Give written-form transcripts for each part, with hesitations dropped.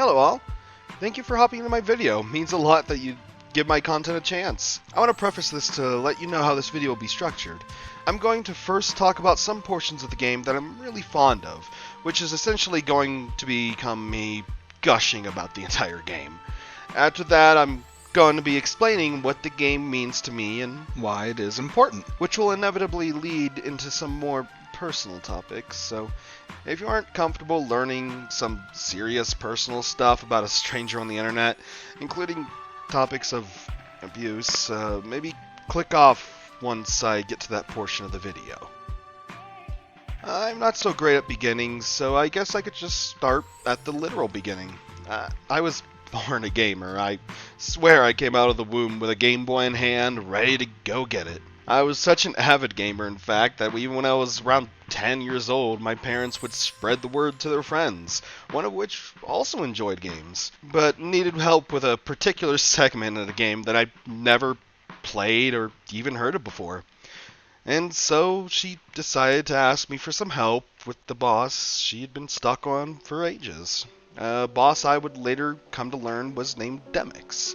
Hello all! Thank you for hopping into my video. It means a lot that you give my content a chance. I want to preface this to let you know how this video will be structured. I'm going to first talk about some portions of the game that I'm really fond of, which is essentially going to become me gushing about the entire game. After that, I'm going to be explaining what the game means to me and why it is important, which will inevitably lead into some more personal topics, so if you aren't comfortable learning some serious personal stuff about a stranger on the internet, including topics of abuse, maybe click off once I get to that portion of the video. I'm not so great at beginnings, so I guess I could just start at the literal beginning. I was born a gamer. I swear I came out of the womb with a Game Boy in hand, ready to go get it. I was such an avid gamer, in fact, that even when I was around 10 years old, my parents would spread the word to their friends, one of which also enjoyed games, but needed help with a particular segment of the game that I'd never played or even heard of before. And so she decided to ask me for some help with the boss she had been stuck on for ages. A boss I would later come to learn was named Demix.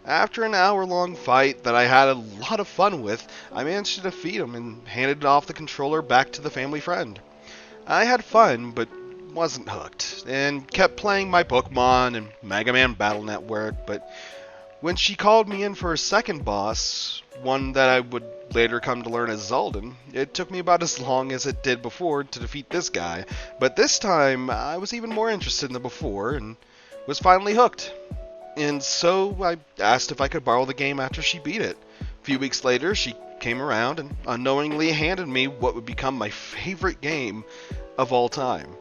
After an hour-long fight that I had a lot of fun with, I managed to defeat him and handed off the controller back to the family friend. I had fun, but wasn't hooked, and kept playing my Pokemon and Mega Man Battle Network, but when she called me in for a second boss, one that I would later come to learn as Zaldin, it took me about as long as it did before to defeat this guy, but this time I was even more interested than before and was finally hooked. And so I asked if I could borrow the game after she beat it. A few weeks later, she came around and unknowingly handed me what would become my favorite game of all time,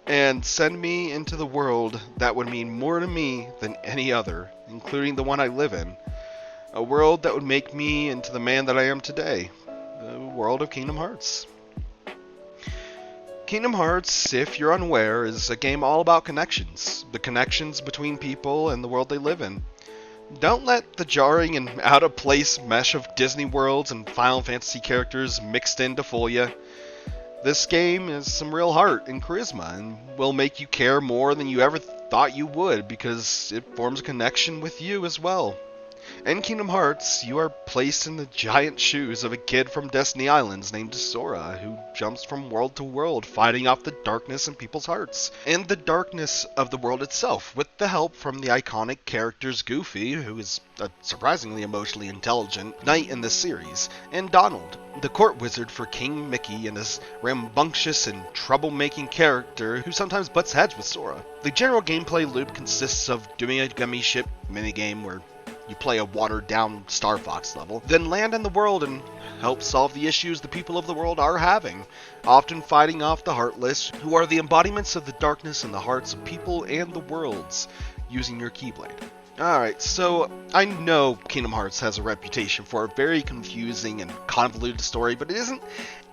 and send me into the world that would mean more to me than any other, including the one I live in. A world that would make me into the man that I am today. The world of Kingdom Hearts. Kingdom Hearts, if you're unaware, is a game all about connections. The connections between people and the world they live in. Don't let the jarring and out-of-place mesh of Disney worlds and Final Fantasy characters mixed in to fool you. This game is some real heart and charisma and will make you care more than you ever thought you would because it forms a connection with you as well. In Kingdom Hearts, you are placed in the giant shoes of a kid from Destiny Islands named Sora, who jumps from world to world, fighting off the darkness in people's hearts, and the darkness of the world itself, with the help from the iconic characters Goofy, who is a surprisingly emotionally intelligent knight in this series, and Donald, the court wizard for King Mickey and his rambunctious and troublemaking character who sometimes butts heads with Sora. The general gameplay loop consists of doing a gummy ship minigame where you play a watered-down Star Fox level, then land in the world and help solve the issues the people of the world are having, often fighting off the Heartless, who are the embodiments of the darkness in the hearts of people and the worlds, using your Keyblade. Alright, so I know Kingdom Hearts has a reputation for a very confusing and convoluted story, but it isn't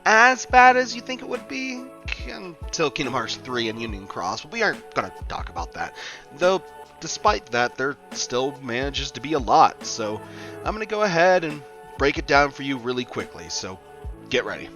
as bad as you think it would be until Kingdom Hearts 3 and Union Cross, but we aren't going to talk about that. Though, despite that, there still manages to be a lot, so I'm going to go ahead and break it down for you really quickly, so get ready.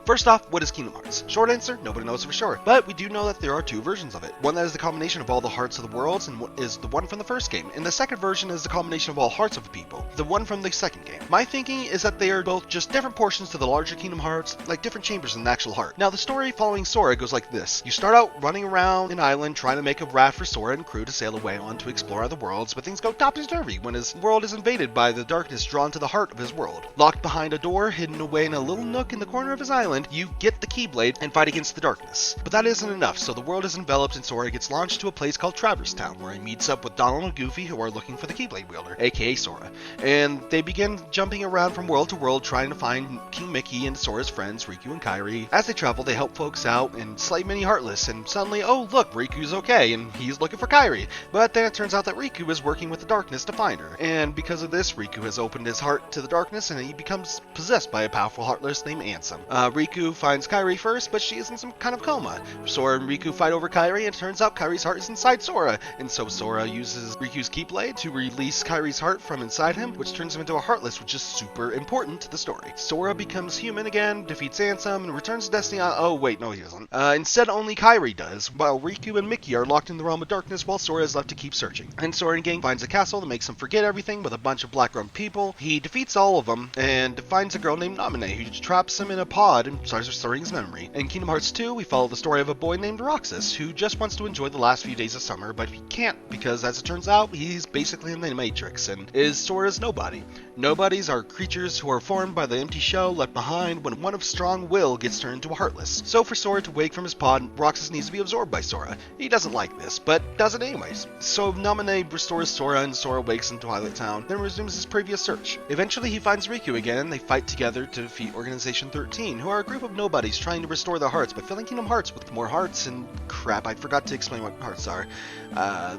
First off, what is Kingdom Hearts? Short answer, nobody knows for sure, but we do know that there are two versions of it. One that is the combination of all the hearts of the worlds, and is the one from the first game, and the second version is the combination of all hearts of the people, the one from the second game. My thinking is that they are both just different portions to the larger Kingdom Hearts, like different chambers in the actual heart. Now, the story following Sora goes like this. You start out running around an island trying to make a raft for Sora and crew to sail away on to explore other worlds, but things go topsy-turvy when his world is invaded by the darkness drawn to the heart of his world. Locked behind a door, hidden away in a little nook in the corner of his island, you get the Keyblade and fight against the darkness. But that isn't enough, so the world is enveloped and Sora gets launched to a place called Traverse Town, where he meets up with Donald and Goofy, who are looking for the Keyblade wielder, aka Sora. And they begin jumping around from world to world trying to find King Mickey and Sora's friends, Riku and Kairi. As they travel, they help folks out and slay many Heartless, and suddenly, oh look, Riku's okay, and he's looking for Kairi. But then it turns out that Riku is working with the darkness to find her. And because of this, Riku has opened his heart to the darkness, and he becomes possessed by a powerful Heartless named Ansem. Riku finds Kairi first, but she is in some kind of coma. Sora and Riku fight over Kairi, and it turns out Kairi's heart is inside Sora, and so Sora uses Riku's Keyblade to release Kairi's heart from inside him, which turns him into a Heartless, which is super important to the story. Sora becomes human again, defeats Ansem, and returns to Destiny. Oh wait, no he doesn't. Instead, only Kairi does, while Riku and Mickey are locked in the realm of darkness while Sora is left to keep searching. And Sora and gang finds a castle that makes him forget everything with a bunch of black-robed people. He defeats all of them, and finds a girl named Naminé, who traps him in a pod and starts restoring his memory. In Kingdom Hearts 2, we follow the story of a boy named Roxas, who just wants to enjoy the last few days of summer, but he can't because, as it turns out, he's basically in the Matrix, and is Sora's nobody. Nobodies are creatures who are formed by the empty shell left behind when one of strong will gets turned into a Heartless. So for Sora to wake from his pod, Roxas needs to be absorbed by Sora. He doesn't like this, but does it anyways. So Naminé restores Sora, and Sora wakes in Twilight Town, then resumes his previous search. Eventually he finds Riku again, and they fight together to defeat Organization 13, who are a group of nobodies trying to restore their hearts by filling Kingdom Hearts with more hearts and crap, I forgot to explain what hearts are.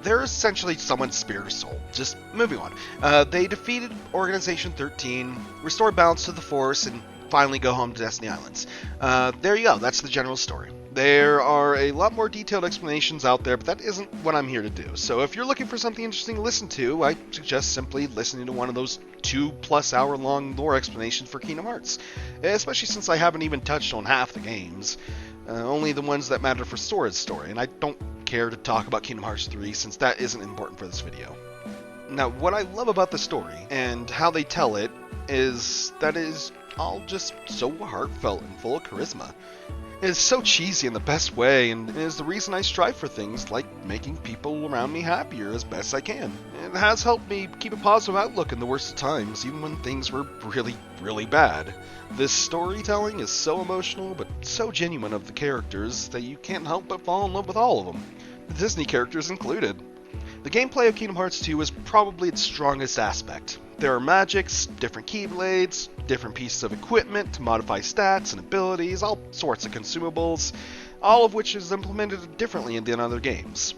They're essentially someone's spirit or soul. Just moving on. They defeated Organization 13, restored balance to the Force, and finally go home to Destiny Islands. There you go, that's the general story. There are a lot more detailed explanations out there, but that isn't what I'm here to do. So if you're looking for something interesting to listen to, I suggest simply listening to one of those 2+ hour long lore explanations for Kingdom Hearts. Especially since I haven't even touched on half the games. Only the ones that matter for Sora's story, and I don't care to talk about Kingdom Hearts 3 since that isn't important for this video. Now, what I love about the story and how they tell it is that it is all just so heartfelt and full of charisma. It is so cheesy in the best way, and it is the reason I strive for things like making people around me happier as best I can. It has helped me keep a positive outlook in the worst of times, even when things were really, really bad. This storytelling is so emotional, but so genuine of the characters that you can't help but fall in love with all of them, the Disney characters included. The gameplay of Kingdom Hearts 2 is probably its strongest aspect. There are magics, different keyblades, different pieces of equipment to modify stats and abilities, all sorts of consumables, all of which is implemented differently than other games.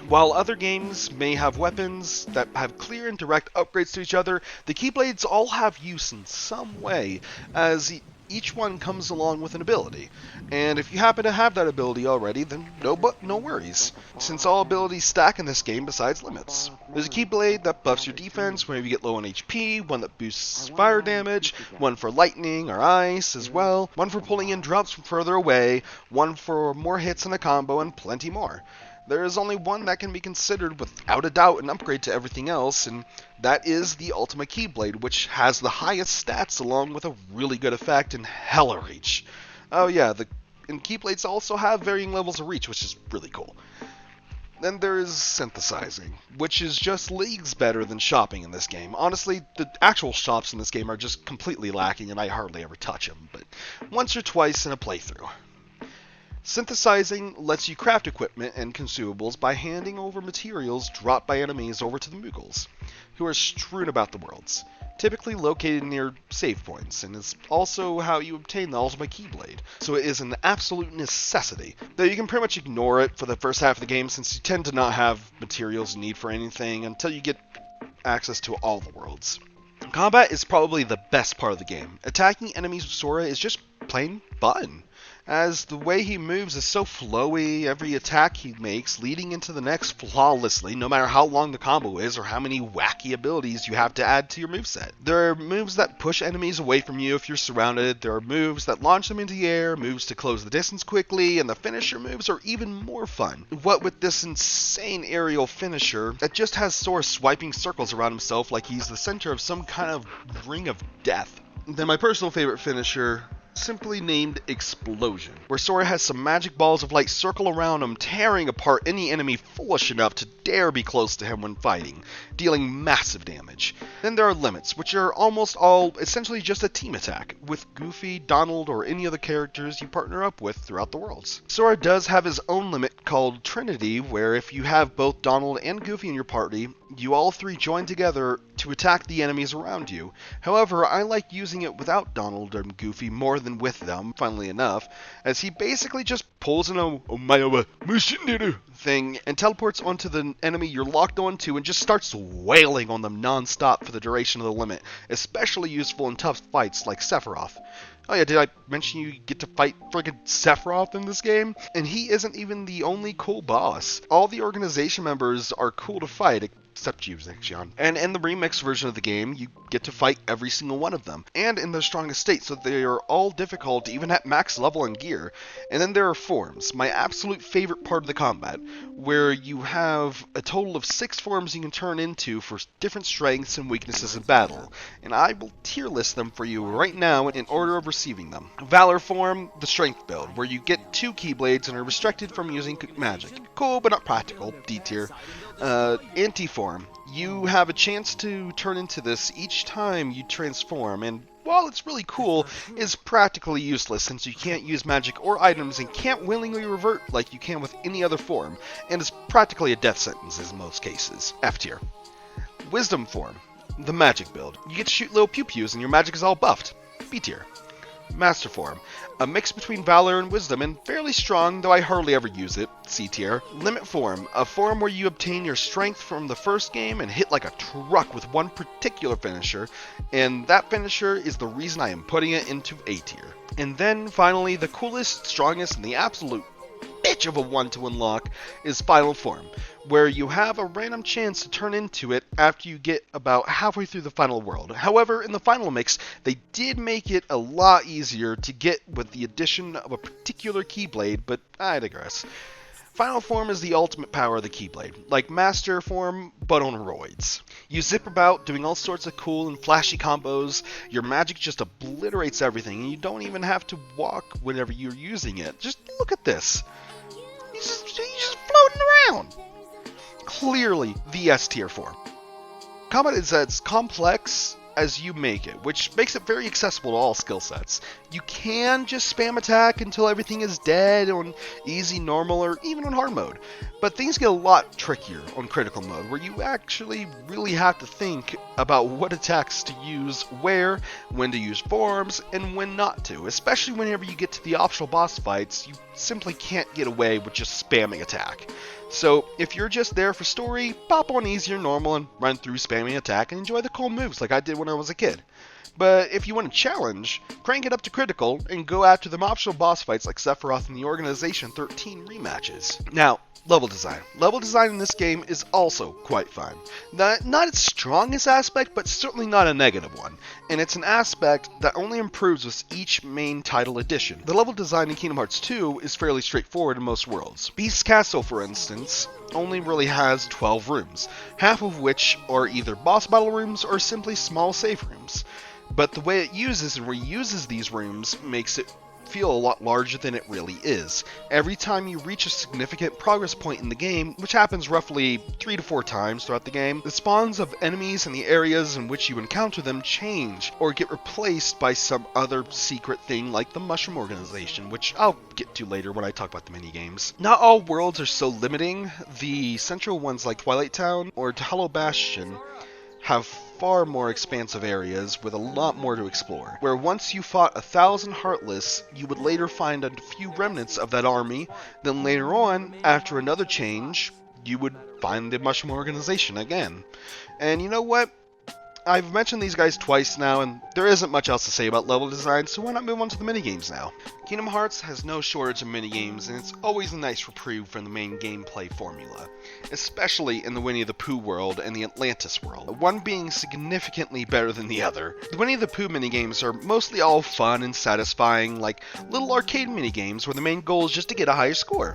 While other games may have weapons that have clear and direct upgrades to each other, the keyblades all have use in some way, as each one comes along with an ability. And if you happen to have that ability already, then no worries, since all abilities stack in this game besides limits. There's a Keyblade that buffs your defense whenever you get low on HP, one that boosts fire damage, one for lightning or ice as well, one for pulling in drops from further away, one for more hits in a combo, and plenty more. There is only one that can be considered without a doubt an upgrade to everything else, and that is the Ultimate Keyblade, which has the highest stats along with a really good effect in Hella Reach. Oh yeah, and Keyblades also have varying levels of reach, which is really cool. Then there is synthesizing, which is just leagues better than shopping in this game. Honestly, the actual shops in this game are just completely lacking, and I hardly ever touch them, but once or twice in a playthrough. Synthesizing lets you craft equipment and consumables by handing over materials dropped by enemies over to the Moogles, who are strewn about the worlds, typically located near save points, and is also how you obtain the Ultimate Keyblade, so it is an absolute necessity, though you can pretty much ignore it for the first half of the game since you tend to not have materials you need for anything until you get access to all the worlds. Combat is probably the best part of the game. Attacking enemies with Sora is just plain fun, as the way he moves is so flowy, every attack he makes leading into the next flawlessly, no matter how long the combo is or how many wacky abilities you have to add to your moveset. There are moves that push enemies away from you if you're surrounded, there are moves that launch them into the air, moves to close the distance quickly, and the finisher moves are even more fun. What with this insane aerial finisher that just has Sora swiping circles around himself like he's the center of some kind of ring of death. Then my personal favorite finisher, simply named Explosion, where Sora has some magic balls of light circle around him, tearing apart any enemy foolish enough to dare be close to him when fighting, dealing massive damage. Then there are limits, which are almost all essentially just a team attack, with Goofy, Donald, or any other characters you partner up with throughout the worlds. Sora does have his own limit called Trinity, where if you have both Donald and Goofy in your party, you all three join together to attack the enemies around you. However, I like using it without Donald and Goofy more than with them, funnily enough, as he basically just pulls an Omaewa Mushinderu thing and teleports onto the enemy you're locked onto and just starts wailing on them non-stop for the duration of the limit, especially useful in tough fights like Sephiroth. Oh yeah, did I mention you get to fight friggin' Sephiroth in this game? And he isn't even the only cool boss. All the organization members are cool to fight, except you, Zixion. And in the remix version of the game, you get to fight every single one of them, and in their strongest state, so they are all difficult even at max level and gear. And then there are forms, my absolute favorite part of the combat, where you have a total of 6 forms you can turn into for different strengths and weaknesses in battle. And I will tier list them for you right now in order of receiving them. Valor form, the strength build, where you get 2 keyblades and are restricted from using magic. Cool, but not practical, D tier. Anti-form, you have a chance to turn into this each time you transform, and while it's really cool, is practically useless since you can't use magic or items and can't willingly revert like you can with any other form, and is practically a death sentence in most cases. F tier. Wisdom form, the magic build. You get to shoot little pew-pews and your magic is all buffed. B tier. Master form, a mix between valor and wisdom and fairly strong, though I hardly ever use it. C tier. Limit form, a form where you obtain your strength from the first game and hit like a truck with one particular finisher, and that finisher is the reason I am putting it into A tier. And then finally, the coolest, strongest, and the absolute bitch of a one to unlock is Final Form, where you have a random chance to turn into it after you get about halfway through the final world. However, in the final mix, they did make it a lot easier to get with the addition of a particular Keyblade, but I digress. Final Form is the ultimate power of the Keyblade, like Master Form, but on roids. You zip about doing all sorts of cool and flashy combos, your magic just obliterates everything, and you don't even have to walk whenever you're using it. Just look at this. He's just floating around. Clearly the S tier form. Combat is as complex as you make it, which makes it very accessible to all skill sets. You can just spam attack until everything is dead on easy, normal, or even on hard mode. But things get a lot trickier on critical mode, where you actually really have to think about what attacks to use where, when to use forms, and when not to. Especially whenever you get to the optional boss fights, you simply can't get away with just spamming attack. So, if you're just there for story, pop on easier normal and run through spamming attack and enjoy the cool moves like I did when I was a kid. But if you want a challenge, crank it up to critical and go after the optional boss fights like Sephiroth and the Organization 13 rematches. Now, level design. Level design in this game is also quite fun. Not its strongest aspect, but certainly not a negative one. And it's an aspect that only improves with each main title edition. The level design in Kingdom Hearts 2 is fairly straightforward in most worlds. Beast's Castle, for instance, only really has 12 rooms, half of which are either boss battle rooms or simply small save rooms. But the way it uses and reuses these rooms makes it feel a lot larger than it really is. Every time you reach a significant progress point in the game, which happens roughly 3 to 4 times throughout the game, the spawns of enemies and the areas in which you encounter them change or get replaced by some other secret thing like the Mushroom Organization, which I'll get to later when I talk about the minigames. Not all worlds are so limiting. The central ones like Twilight Town or Hollow Bastion have far more expansive areas with a lot more to explore, where once you fought 1,000 Heartless, you would later find a few remnants of that army, then later on, after another change, you would find the Mushroom Organization again. And you know what? I've mentioned these guys twice now, and there isn't much else to say about level design, so why not move on to the minigames now? Kingdom Hearts has no shortage of minigames, and it's always a nice reprieve from the main gameplay formula, especially in the Winnie the Pooh world and the Atlantis world, one being significantly better than the other. The Winnie the Pooh minigames are mostly all fun and satisfying, like little arcade minigames where the main goal is just to get a higher score.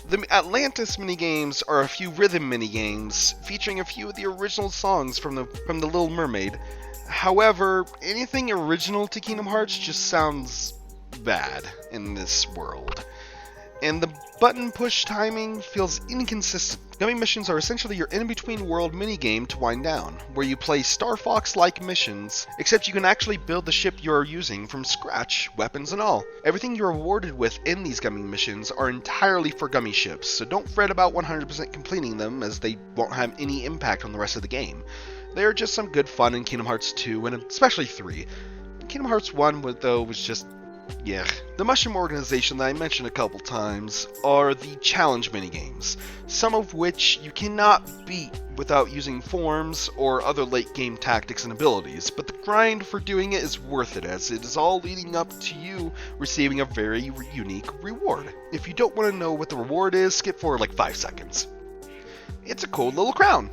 The Atlantis minigames are a few rhythm minigames featuring a few of the original songs from the Little Mermaid. However, anything original to Kingdom Hearts just sounds bad in this world. And the button push timing feels inconsistent. Gummy missions are essentially your in-between world minigame to wind down, where you play Star Fox-like missions, except you can actually build the ship you are using from scratch, weapons and all. Everything you're rewarded with in these gummy missions are entirely for gummy ships, so don't fret about 100% completing them, as they won't have any impact on the rest of the game. They are just some good fun in Kingdom Hearts 2, and especially 3. Kingdom Hearts 1, though, was just Yeah, the mushroom organization that I mentioned a couple times are the challenge minigames, some of which you cannot beat without using forms or other late game tactics and abilities, but the grind for doing it is worth it as it is all leading up to you receiving a very unique reward. If you don't want to know what the reward is, skip forward like 5 seconds. It's a cool little crown.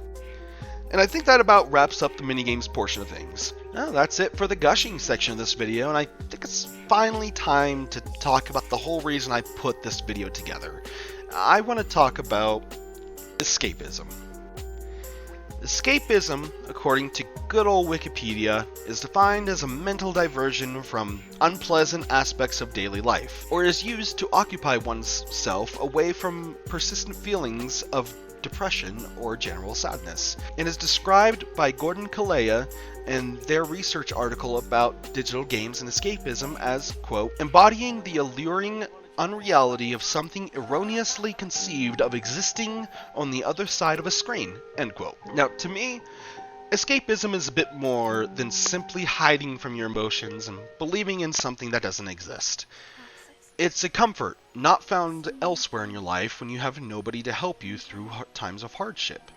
And I think that about wraps up the minigames portion of things. Well, that's it for the gushing section of this video, and I think it's finally time to talk about the whole reason I put this video together. I want to talk about escapism. Escapism, according to good old Wikipedia, is defined as a mental diversion from unpleasant aspects of daily life, or is used to occupy one's self away from persistent feelings of depression or general sadness, and is described by Gordon Kalea in their research article about digital games and escapism as, quote, embodying the alluring unreality of something erroneously conceived of existing on the other side of a screen, end quote. Now, to me, escapism is a bit more than simply hiding from your emotions and believing in something that doesn't exist. It's a comfort not found elsewhere in your life when you have nobody to help you through times of hardship.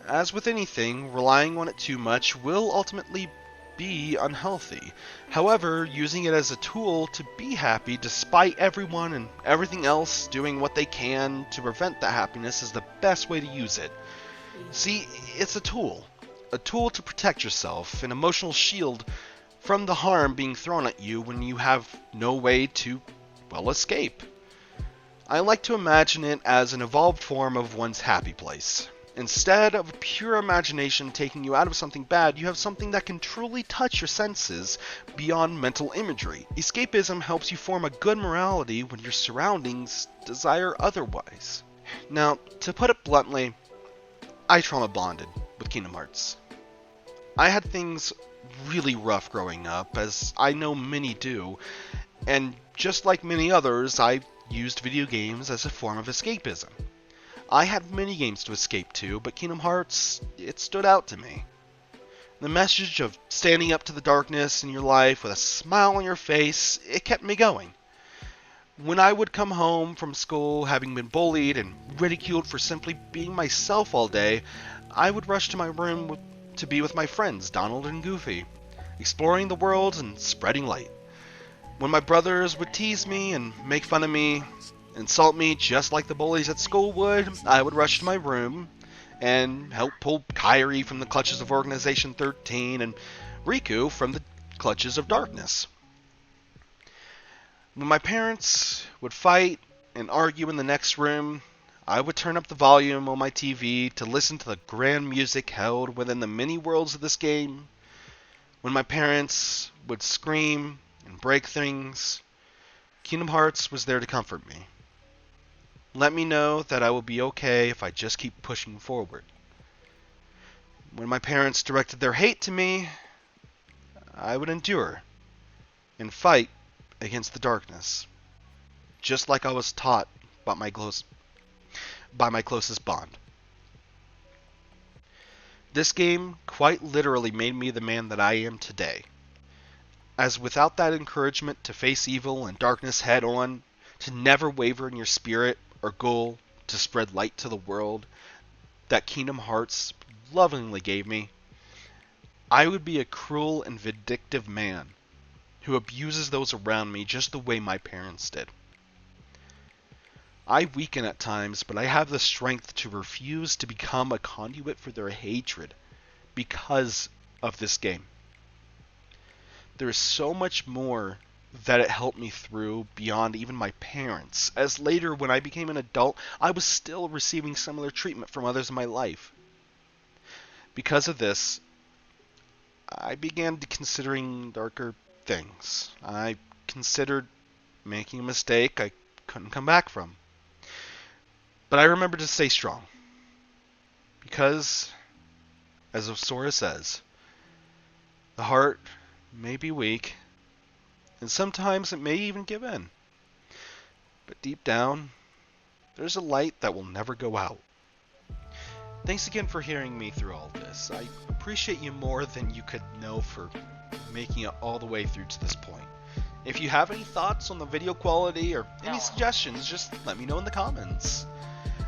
As with anything, relying on it too much will ultimately be unhealthy. However, using it as a tool to be happy despite everyone and everything else doing what they can to prevent that happiness is the best way to use it. See, it's a tool to protect yourself, an emotional shield from the harm being thrown at you when you have no way to, well, escape. I like to imagine it as an evolved form of one's happy place. Instead of pure imagination taking you out of something bad, you have something that can truly touch your senses beyond mental imagery. Escapism helps you form a good morality when your surroundings desire otherwise. Now, to put it bluntly, I trauma bonded with Kingdom Hearts. I had things really rough growing up, as I know many do, and just like many others, I used video games as a form of escapism. I had many games to escape to, but Kingdom Hearts, it stood out to me. The message of standing up to the darkness in your life with a smile on your face, it kept me going. When I would come home from school having been bullied and ridiculed for simply being myself all day, I would rush to my room to be with my friends, Donald and Goofy, exploring the world and spreading light. When my brothers would tease me and make fun of me, insult me just like the bullies at school would, I would rush to my room and help pull Kairi from the clutches of Organization 13 and Riku from the clutches of darkness. When my parents would fight and argue in the next room, I would turn up the volume on my TV to listen to the grand music held within the many worlds of this game. When my parents would scream and break things, Kingdom Hearts was there to comfort me. Let me know that I will be okay if I just keep pushing forward. When my parents directed their hate to me, I would endure and fight against the darkness, just like I was taught by my closest bond. This game quite literally made me the man that I am today, as without that encouragement to face evil and darkness head on, to never waver in your spirit or goal to spread light to the world that Kingdom Hearts lovingly gave me, I would be a cruel and vindictive man who abuses those around me just the way my parents did. I weaken at times, but I have the strength to refuse to become a conduit for their hatred because of this game. There is so much more that it helped me through beyond even my parents, as later when I became an adult, I was still receiving similar treatment from others in my life. Because of this, I began considering darker things. I considered making a mistake I couldn't come back from. But I remembered to stay strong. Because, as Sora says, the heart may be weak, and sometimes it may even give in. But deep down, there's a light that will never go out. Thanks again for hearing me through all this. I appreciate you more than you could know for making it all the way through to this point. If you have any thoughts on the video quality or any suggestions, just let me know in the comments.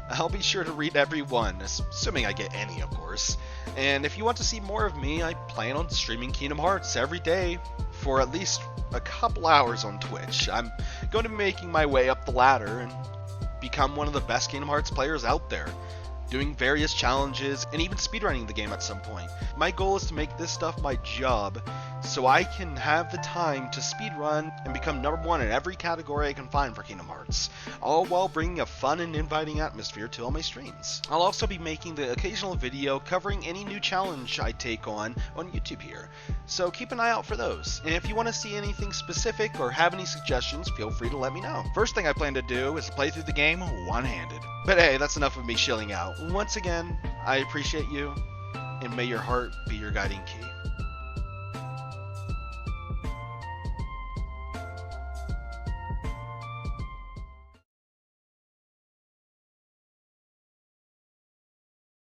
I'll be sure to read every one, assuming I get any, of course. And if you want to see more of me, I plan on streaming Kingdom Hearts every day for at least a couple hours on Twitch. I'm going to be making my way up the ladder and become one of the best Kingdom Hearts players out there, doing various challenges and even speedrunning the game at some point. My goal is to make this stuff my job so I can have the time to speedrun and become #1 in every category I can find for Kingdom Hearts, all while bringing a fun and inviting atmosphere to all my streams. I'll also be making the occasional video covering any new challenge I take on YouTube here, so keep an eye out for those. And if you want to see anything specific or have any suggestions, feel free to let me know. First thing I plan to do is play through the game one-handed. But hey, that's enough of me shilling out. Once again, I appreciate you, and may your heart be your guiding key.